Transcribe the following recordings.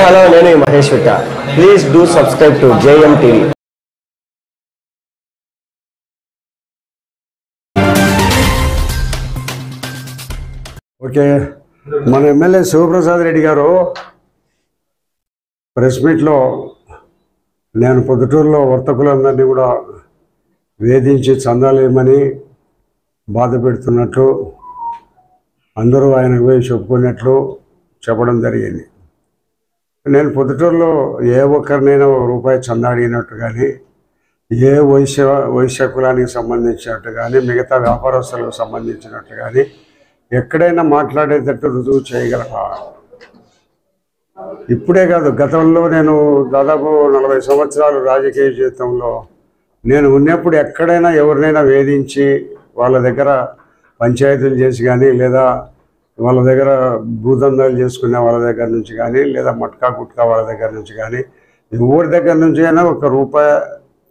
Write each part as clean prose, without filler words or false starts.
Hi hello నేను Mahesh Vitta. Please do subscribe to JM TV. Okay, మన MLA Shivaprasad Reddy garu press మీట్లో నేను పొద్దుటూరులో వర్తకులందరినీ కూడా వేధించి చందాలేమని బాధ పెడుతున్నట్లు అందరూ ఆయనకు పోయి చెప్పుకున్నట్లు చెప్పడం జరిగింది. నేను పొద్దుటూరులో ఏ ఒక్కరినైనా ₹1 చందా అడిగినట్టు కానీ, ఏ వైశ్య కులానికి సంబంధించినట్టు కానీ, మిగతా వ్యాపారస్తులకు సంబంధించినట్టు కానీ ఎక్కడైనా మాట్లాడేటట్టు రుజువు చేయగలరా? ఇప్పుడే కాదు, గతంలో నేను దాదాపు 40 సంవత్సరాలు రాజకీయ జీవితంలో నేను ఉన్నప్పుడు ఎక్కడైనా ఎవరినైనా వేధించి వాళ్ళ దగ్గర పంచాయతీలు చేసి కానీ, లేదా వాళ్ళ దగ్గర భూదందాలు చేసుకునే వాళ్ళ దగ్గర నుంచి కానీ, లేదా మట్కా గుట్కా వాళ్ళ దగ్గర నుంచి కానీ, ఎవరి దగ్గర నుంచి అయినా ₹1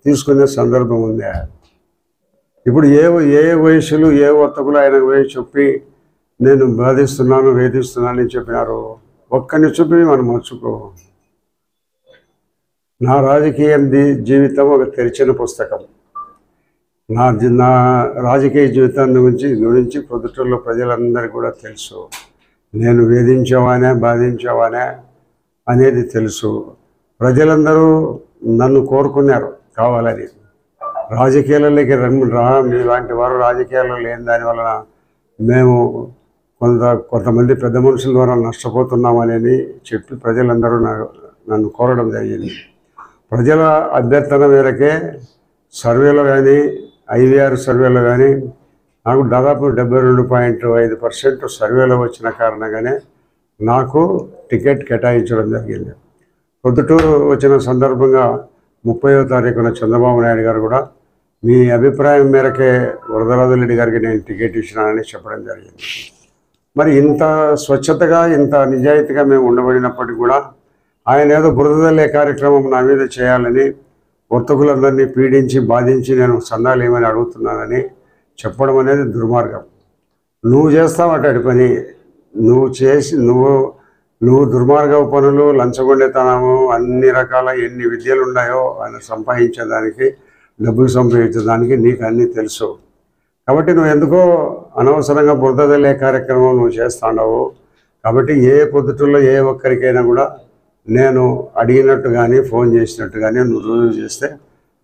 తీసుకునే సందర్భం ఉంది. ఇప్పుడు ఏ వయసులు ఏ వర్తకులు ఆయనకు పోయి చెప్పి నేను బాధిస్తున్నాను వేధిస్తున్నానని చెప్పినారు? ఒక్కరిని చూపి మనం మర్చుకో. నా రాజకీయ జీవితం ఒక తెరిచిన పుస్తకం. నా రాజకీయ జీవితాన్ని గురించి పొద్దుటూరులో ప్రజలందరికీ కూడా తెలుసు. నేను వేధించేవానే బాధించేవానే అనేది తెలుసు. ప్రజలందరూ నన్ను కోరుకున్నారు కావాలని. రాజకీయాలలోకి మీలాంటి వారు రాజకీయాల్లో లేని దానివలన మేము కొంతమంది పెద్ద మనుషుల ద్వారా నష్టపోతున్నామనేది చెప్పి ప్రజలందరూ నన్ను కోరడం జరిగింది. ప్రజల అభ్యర్థన మేరకే సర్వేలో కానీ, IVR సర్వేలో కానీ నాకు దాదాపు 72.5% సర్వేలో వచ్చిన కారణంగానే నాకు టికెట్ కేటాయించడం జరిగింది. పొద్దుటూరు వచ్చిన సందర్భంగా 30వ తారీఖున చంద్రబాబు నాయుడు గారు కూడా మీ అభిప్రాయం మేరకే వరదరాజురెడ్డి గారికి నేను టికెట్ ఇచ్చినానని చెప్పడం జరిగింది. మరి ఇంత స్వచ్ఛతగా ఇంత నిజాయితీగా మేము ఉండబడినప్పటికీ కూడా ఆయన ఏదో బురదలే కార్యక్రమం నా మీద చేయాలని, వర్తకులందరినీ పీడించి బాధించి నేను సందాలు ఏమని అడుగుతున్నానని చెప్పడం అనేది దుర్మార్గం. నువ్వు చేస్తావటాడి పని, నువ్వు దుర్మార్గ పనులు, లంచగొండెతనము, అన్ని రకాల ఎన్ని విద్యలు ఉన్నాయో ఆయన సంపాదించేదానికి, డబ్బులు సంపాదించేదానికి నీకు అన్నీ తెలుసు. కాబట్టి నువ్వు ఎందుకో అనవసరంగా బురదలే కార్యక్రమం నువ్వు చేస్తావు. కాబట్టి ఏ పొద్దుటూరులో ఏ ఒక్కరికైనా కూడా నేను అడిగినట్టు కానీ, ఫోన్ చేసినట్టు కానీ నువ్వు రుజువు చేస్తే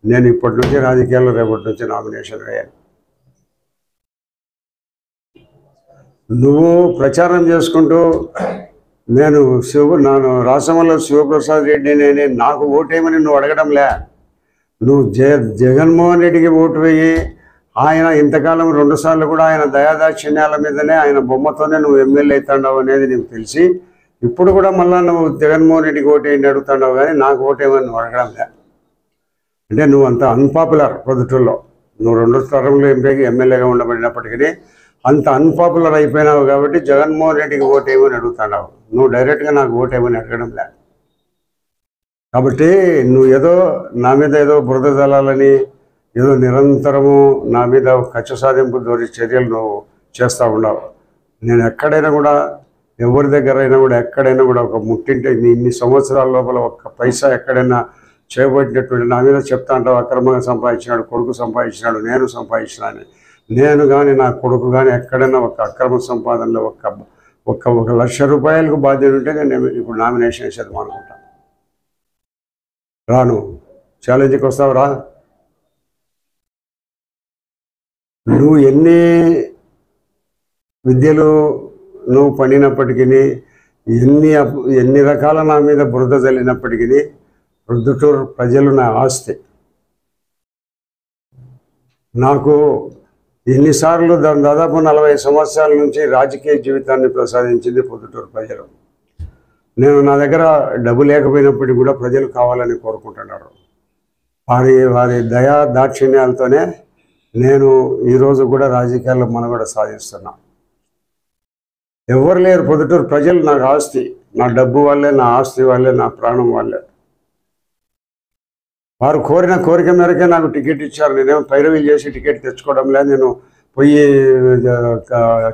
నేను ఇప్పటి నుంచి రాజకీయాల్లో రేపటి నుంచి నామినేషన్ వేయాలి. నువ్వు ప్రచారం చేసుకుంటూ నేను రాసమల్ల శివప్రసాద్ రెడ్డిని నాకు ఓటేయమని నువ్వు అడగడంలే. నువ్వు జగన్మోహన్ రెడ్డికి ఓటు వేయి. ఆయన ఇంతకాలం 2 సార్లు కూడా ఆయన దయాదాక్షిణ్యాల మీదనే ఆయన బొమ్మతోనే నువ్వు ఎమ్మెల్యే అవుతావు అనేది నీకు తెలిసి ఇప్పుడు కూడా మళ్ళీ నువ్వు జగన్మోహన్ రెడ్డికి ఓటేయండి అడుగుతున్నావు, కానీ నాకు ఓటేయమని నువ్వు అడగడంలే. అంటే నువ్వు అంత అన్పాపులర్ పొద్దుటూరులో. నువ్వు 2 తరంలో ఎమ్మెల్యేగా ఉండబడినప్పటికీ అంత అన్పాపులర్ అయిపోయినావు కాబట్టి జగన్మోహన్ రెడ్డికి ఓటేయమని అడుగుతున్నావు. నువ్వు డైరెక్ట్గా నాకు ఓటేయమని అడగడంలే. కాబట్టి నువ్వు ఏదో నా మీద ఏదో బురద జల్లాలని, ఏదో నిరంతరము నా మీద కక్ష సాధింపు చర్యలు నువ్వు చేస్తూ ఉండవు. నేను ఎక్కడైనా కూడా ఎవరి దగ్గర అయినా కూడా ఎక్కడైనా కూడా ఒక ముట్టింటే ఇన్ని సంవత్సరాల లోపల ఒక్క పైసా ఎక్కడైనా చేయబడినటువంటి నా మీద చెప్తా అంటావు. అక్రమంగా సంపాదించినాడు, కొడుకు సంపాదించినాడు, నేను సంపాదించినాను. నేను కానీ నా కొడుకు కానీ ఎక్కడైనా ఒక అక్రమ సంపాదనలో ఒక ₹1,00,000 బాధ్యత ఉంటే నేను ఇప్పుడు నామినేషన్ వేసేద్దాం అనుకుంటాను. రాను, ఛాలెంజ్కి వస్తావు రా. నువ్వు ఎన్ని విద్యలు నువ్వు పండినప్పటికీ, ఎన్ని రకాల నా మీద బురద జల్లినప్పటికీ ప్రొద్దుటూరు ప్రజలు నా ఆస్తి. నాకు ఎన్నిసార్లు దాదాపు 40 సంవత్సరాల నుంచి రాజకీయ జీవితాన్ని ప్రసాదించింది పొద్దుటూరు ప్రజలు. నా దగ్గర డబ్బు లేకపోయినప్పటికీ కూడా ప్రజలు కావాలని కోరుకుంటున్నారు. వారి దయా దాక్షిణ్యాలతోనే నేను ఈరోజు కూడా రాజకీయాల్లో మనుగడ సాధిస్తున్నా. ఎవరు లేరు పొద్దుటూరు ప్రజలు నాకు ఆస్తి. నా డబ్బు వాళ్ళే, నా ఆస్తి వాళ్ళే, నా ప్రాణం వాళ్ళే. వారు కోరిన కోరిక మేరకే నాకు టికెట్ ఇచ్చారు. నేనేమో పైరవీలు చేసి టికెట్ తెచ్చుకోవడం లేదు. నేను పోయి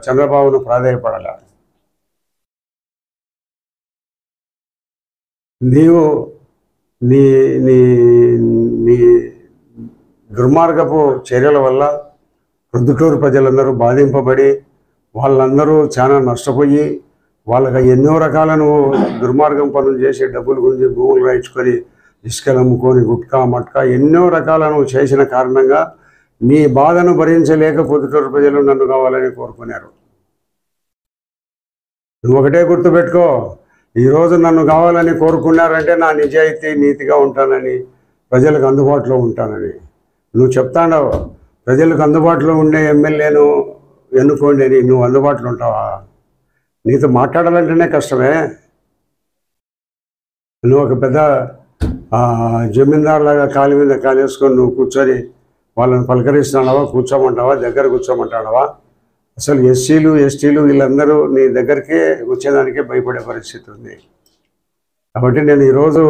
చంద్రబాబును ప్రాధాయపడాలి. నీవు నీ నీ నీ దుర్మార్గపు చర్యల వల్ల ప్రొద్దుటూరు ప్రజలందరూ బాధింపబడి వాళ్ళందరూ చాలా నష్టపోయి వాళ్ళకి ఎన్నో రకాల నువ్వు దుర్మార్గం పనులు చేసి డబ్బులు గురించి భూములు రాయించుకొని ఇసుకలు అమ్ముకొని గుట్కా మట్కా ఎన్నో రకాల నువ్వు చేసిన కారణంగా నీ బాధను భరించలేక పొద్దుటూరు ప్రజలు నన్ను కావాలని కోరుకున్నారు. నువ్వు ఒకటే గుర్తుపెట్టుకో, ఈరోజు నన్ను కావాలని కోరుకున్నారంటే నా నిజాయితీ నీతిగా ఉంటానని, ప్రజలకు అందుబాటులో ఉంటానని. నువ్వు చెప్తాండవు ప్రజలకు అందుబాటులో ఉండే ఎమ్మెల్యేను ఎన్నుకోండి అని. నువ్వు అందుబాటులో ఉంటావా? నీతో మాట్లాడాలంటేనే కష్టమే. నువ్వు ఒక పెద్ద జమీందారులాగా కాలు మీద కాలు వేసుకొని నువ్వు కూర్చొని వాళ్ళని పలకరిస్తున్నావా, కూర్చోమంటావా, దగ్గర కూర్చోమంటావా? అసలు ఎస్సీలు ఎస్టీలు వీళ్ళందరూ నీ దగ్గరికే వచ్చేదానికే భయపడే పరిస్థితి ఉంది. కాబట్టి నేను ఈరోజు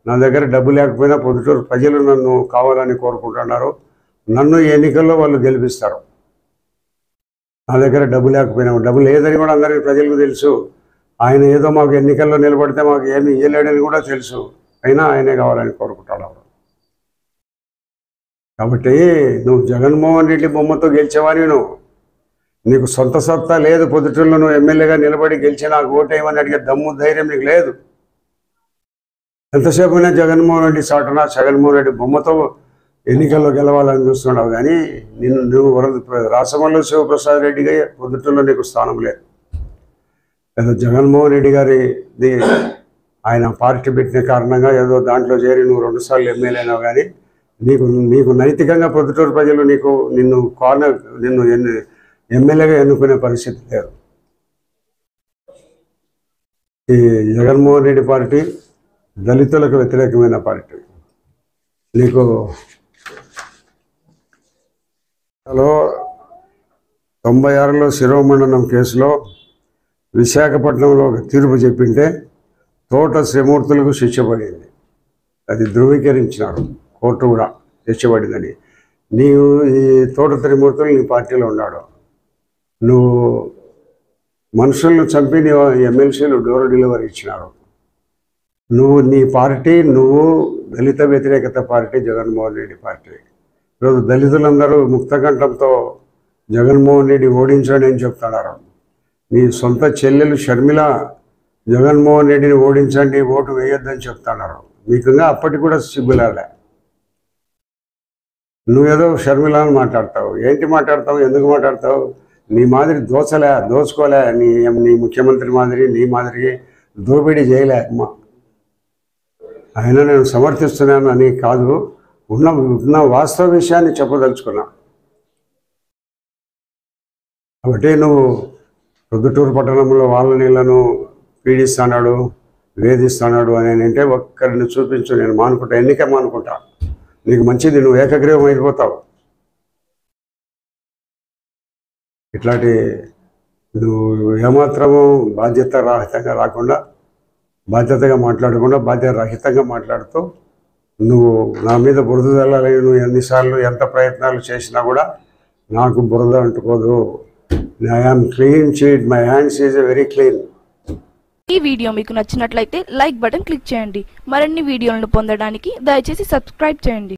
నా దగ్గర డబ్బు లేకపోయినా పొద్దుటూరు ప్రజలు నన్ను కావాలని కోరుకుంటున్నారు. నన్ను ఎన్నికల్లో వాళ్ళు గెలిపిస్తారు. నా దగ్గర డబ్బు లేకపోయినా, డబ్బు లేదని కూడా అందరికీ ప్రజలకు తెలుసు. ఆయన ఏదో మాకు ఎన్నికల్లో నిలబడితే మాకు ఏమి ఇయ్యలేడని కూడా తెలుసు. అయినా ఆయనే కావాలని కోరుకుంటున్నాడు. కాబట్టి నువ్వు జగన్మోహన్ రెడ్డి బొమ్మతో గెలిచేవాని. నీకు సొంత సత్తా లేదు. పొద్దుటూరులో నువ్వు ఎమ్మెల్యేగా నిలబడి గెలిచి నాకు ఓటేయమని అడిగే దమ్ము ధైర్యం నీకు లేదు. ఎంతసేపు అయినా జగన్మోహన్ రెడ్డి సాటన జగన్మోహన్ రెడ్డి బొమ్మతో ఎన్నికల్లో గెలవాలని చూస్తున్నావు. కానీ నువ్వు రాసమల్లు శివప్రసాద్ రెడ్డిగా పొద్దుటూరులో నీకు స్థానం లేదు. ఏదో జగన్మోహన్ రెడ్డి గారిది ఆయన పార్టీ పెట్టిన కారణంగా ఏదో దాంట్లో చేరి నువ్వు 2 సార్లు ఎమ్మెల్యే అయినావు. కానీ నీకు నైతికంగా పొద్దుటూరు ప్రజలు నిన్ను ఎమ్మెల్యేగా ఎన్నుకునే పరిస్థితి లేదు. ఈ జగన్మోహన్ రెడ్డి పార్టీ దళితులకు వ్యతిరేకమైన పార్టీ. నీకు 96లో శిరోమండనం కేసులో విశాఖపట్నంలో ఒక తీర్పు చెప్పింటే తోట శ్రీమూర్తులకు శిక్ష పడింది. అది ధృవీకరించినారు కోర్టు కూడా శిక్ష పడిందని. నీవు ఈ తోట త్రిమూర్తులు నీ పార్టీలో ఉన్నాడు. నువ్వు మనుషులను చంపి నీ ఎమ్మెల్సీలు డోర్ డెలివరీ ఇచ్చినారు. నీ పార్టీ దళిత వ్యతిరేకత పార్టీ జగన్మోహన్ రెడ్డి పార్టీ. ఈరోజు దళితులందరూ ముక్తకంఠంతో జగన్మోహన్ రెడ్డి ఓడించండి అని చెప్తున్నారు. నీ సొంత చెల్లెలు షర్మిల జగన్మోహన్ రెడ్డిని ఓడించండి, ఓటు వేయొద్దని చెప్తున్నారు. మీకుగా అప్పటికి కూడా సిగ్గులాలే. నువ్వేదో షర్మిల అని మాట్లాడతావు. ఏంటి మాట్లాడతావు? ఎందుకు మాట్లాడతావు? నీ మాదిరి దోచుకోలే. నీ ముఖ్యమంత్రి మాదిరి నీ మాదిరి దోపిడీ చేయలే అమ్మ. అయినా నేను సమర్థిస్తున్నాను అని కాదు, ఉన్న వాస్తవ విషయాన్ని చెప్పదలుచుకున్నా. కాబట్టి నువ్వు ప్రొద్దుటూరు పట్టణంలో వాళ్ళ నీళ్లను పీడిస్తున్నాడు, వేధిస్తున్నాడు అని అంటే ఒక్కరిని చూపించు, నేను మానుకుంటా, ఎన్నిక మానుకుంటా. నీకు మంచిది, నువ్వు ఏకగ్రీవం అయిపోతావు. ఇట్లాంటి నువ్వు ఏమాత్రము బాధ్యత రహితంగా రాకుండా, బాధ్యతగా మాట్లాడకుండా, బాధ్యత రహితంగా మాట్లాడుతూ నువ్వు నా మీద బురద చల్లాలని నువ్వు ఎన్నిసార్లు ఎంత ప్రయత్నాలు చేసినా కూడా నాకు బురద అంటుకోదు. I am clean sheet, my hands is very clean. ఈ వీడియో మీకు నచ్చినట్లయితే లైక్ బటన్ క్లిక్ చేయండి. మరిన్ని వీడియోలను పొందడానికి దయచేసి సబ్స్క్రైబ్ చేయండి.